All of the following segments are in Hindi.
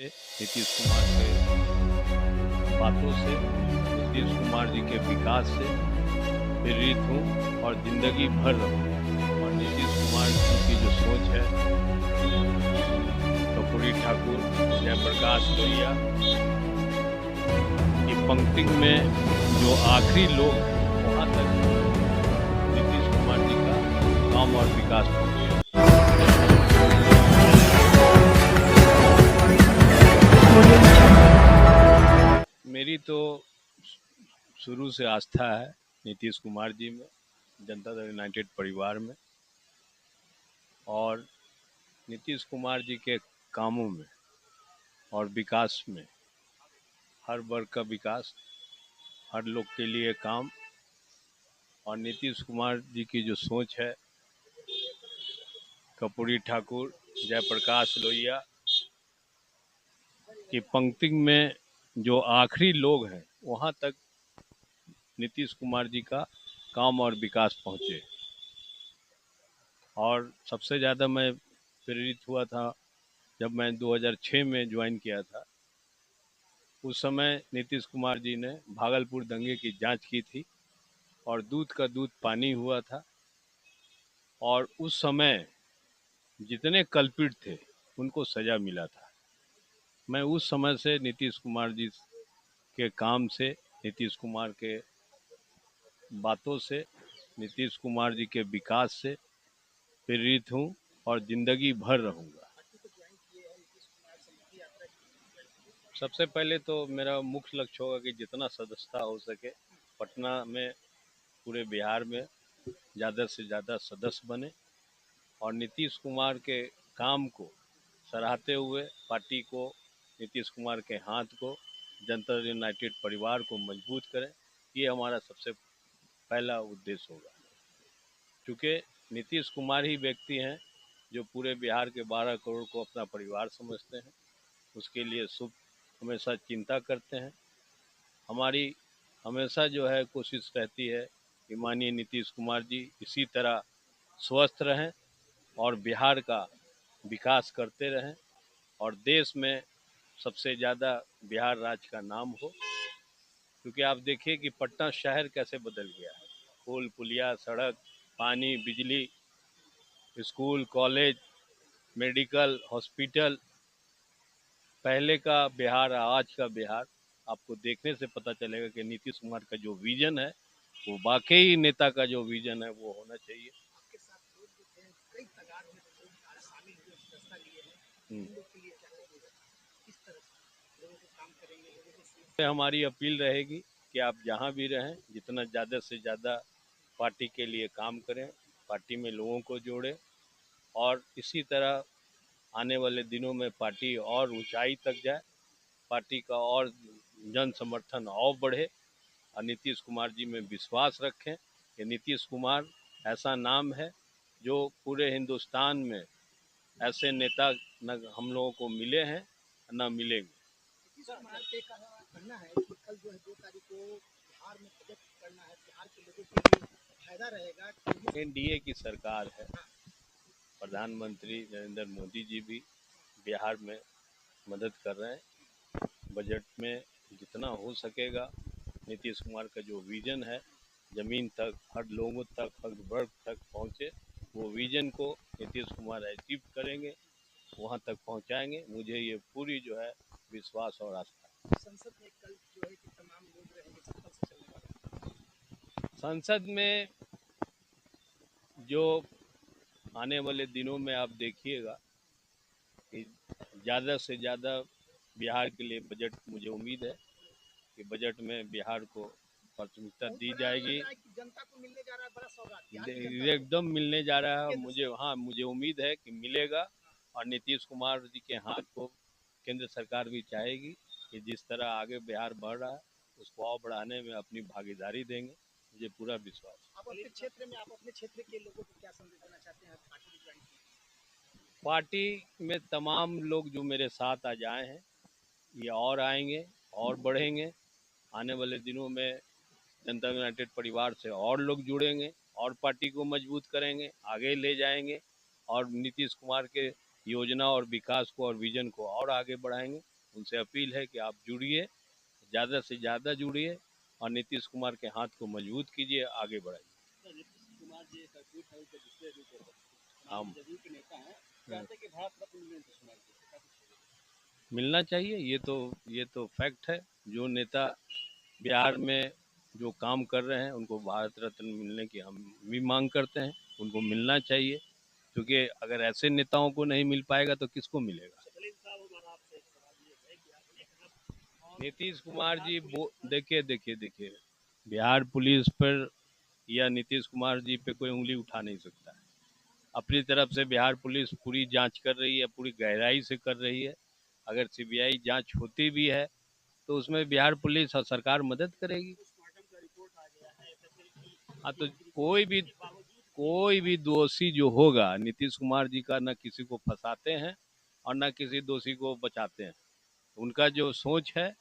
नीतीश कुमार के बातों से, नीतीश कुमार जी के विकास से प्रेरित हूँ और जिंदगी भर रहूँ। और नीतीश कुमार जी की जो सोच है, कर्पूरी ठाकुर, जयप्रकाश लोहिया की पंक्ति में जो आखिरी लोग हैं, वहाँ तक नीतीश कुमार जी का काम और विकास पहुँचे। मेरी तो शुरू से आस्था है नीतीश कुमार जी में, जनता दल यूनाइटेड परिवार में, और नीतीश कुमार जी के कामों में और विकास में, हर वर्ग का विकास, हर लोग के लिए काम। और नीतीश कुमार जी की जो सोच है, कर्पूरी ठाकुर, जयप्रकाश लोहिया की पंक्ति में जो आखिरी लोग हैं, वहाँ तक नीतीश कुमार जी का काम और विकास पहुँचे। और सबसे ज़्यादा मैं प्रेरित हुआ था जब मैं 2006 में ज्वाइन किया था। उस समय नीतीश कुमार जी ने भागलपुर दंगे की जांच की थी और दूध का दूध पानी हुआ था। और उस समय जितने कल्पित थे उनको सज़ा मिला था। मैं उस समय से नीतीश कुमार जी के काम से, नीतीश कुमार के बातों से, नीतीश कुमार जी के विकास से प्रेरित हूँ और ज़िंदगी भर रहूँगा। सबसे पहले तो मेरा मुख्य लक्ष्य होगा कि जितना सदस्यता हो सके पटना में, पूरे बिहार में ज़्यादा से ज़्यादा सदस्य बने और नीतीश कुमार के काम को सराहते हुए पार्टी को, नीतीश कुमार के हाथ को, जनता दल यूनाइटेड परिवार को मजबूत करें। ये हमारा सबसे पहला उद्देश्य होगा, क्योंकि नीतीश कुमार ही व्यक्ति हैं जो पूरे बिहार के 12 करोड़ को अपना परिवार समझते हैं, उसके लिए शुभ हमेशा चिंता करते हैं। हमारी हमेशा जो है कोशिश रहती है कि माननीय नीतीश कुमार जी इसी तरह स्वस्थ रहें और बिहार का विकास करते रहें और देश में सबसे ज़्यादा बिहार राज्य का नाम हो। क्योंकि आप देखिए कि पटना शहर कैसे बदल गया है। पुल पुलिया, सड़क, पानी, बिजली, स्कूल, कॉलेज, मेडिकल, हॉस्पिटल, पहले का बिहार, आज का बिहार, आपको देखने से पता चलेगा कि नीतीश कुमार का जो विजन है वो वाकई नेता का जो विजन है वो होना चाहिए। हमारी अपील रहेगी कि आप जहां भी रहें, जितना ज़्यादा से ज़्यादा पार्टी के लिए काम करें, पार्टी में लोगों को जोड़ें और इसी तरह आने वाले दिनों में पार्टी और ऊंचाई तक जाए, पार्टी का और जन समर्थन और बढ़े और नीतीश कुमार जी में विश्वास रखें कि नीतीश कुमार ऐसा नाम है जो पूरे हिंदुस्तान में ऐसे नेता न हम लोगों को मिले हैं न मिलेंगे। नीतीश कुमार पे कहना है कि कल जो है 2 तारीख को बिहार में बजट करना है, बिहार के लोगों के लिए फायदा रहेगा। एनडीए की सरकार है, प्रधानमंत्री नरेंद्र मोदी जी भी बिहार में मदद कर रहे हैं। बजट में जितना हो सकेगा नीतीश कुमार का जो विजन है, ज़मीन तक, हर लोगों तक, हर वर्ग तक पहुँचे, वो विजन को नीतीश कुमार अचीव करेंगे, वहाँ तक पहुँचाएंगे। मुझे ये पूरी जो है विश्वास और आस्था है। संसद में कल जो है कि तमाम लोग रहेंगे, संसद में जो आने वाले दिनों में आप देखिएगा कि ज़्यादा से ज़्यादा बिहार के लिए बजट, मुझे उम्मीद है कि बजट में बिहार को प्राथमिकता दी जाएगी। जनता को मिलने जा रहा है बड़ा सौगात, एकदम मिलने जा रहा है। मुझे उम्मीद है कि मिलेगा और नीतीश कुमार जी के हाथ को केंद्र सरकार भी चाहेगी कि जिस तरह आगे बिहार बढ़ रहा है उसको और बढ़ाने में अपनी भागीदारी देंगे। मुझे पूरा विश्वास है। आप अपने क्षेत्र के लोगों को क्या संदेश देना चाहते हैं? पार्टी में तमाम लोग जो मेरे साथ आज आए हैं, ये और आएंगे और बढ़ेंगे। आने वाले दिनों में जनता यूनाइटेड परिवार से और लोग जुड़ेंगे और पार्टी को मजबूत करेंगे, आगे ले जाएंगे और नीतीश कुमार के योजना और विकास को और विजन को और आगे बढ़ाएंगे। उनसे अपील है कि आप जुड़िए, ज़्यादा से ज़्यादा जुड़िए और नीतीश कुमार के हाथ को मजबूत कीजिए, आगे बढ़ाइए। नीतीश कुमार जी एक ट्वीट है उनके दूसरे रूप हम जदयू के नेता हैं, कहते हैं कि भारत रत्न नीतीश कुमार जी मिलना चाहिए, ये तो फैक्ट है। जो नेता बिहार में जो काम कर रहे हैं उनको भारत रत्न मिलने की हम भी मांग करते हैं, उनको मिलना चाहिए, क्योंकि अगर ऐसे नेताओं को नहीं मिल पाएगा तो किसको मिलेगा। नीतीश कुमार जी देखिए बिहार पुलिस पर या नीतीश कुमार जी पे कोई उंगली उठा नहीं सकता है। अपनी तरफ से बिहार पुलिस पूरी जांच कर रही है, पूरी गहराई से कर रही है। अगर सीबीआई जांच होती भी है तो उसमें बिहार पुलिस और सरकार मदद करेगी। हाँ, तो कोई भी दोषी जो होगा, नीतीश कुमार जी का न किसी को फंसाते हैं और न किसी दोषी को बचाते हैं। उनका जो सोच है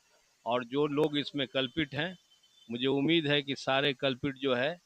और जो लोग इसमें कल्पित हैं, मुझे उम्मीद है कि सारे कल्पित जो है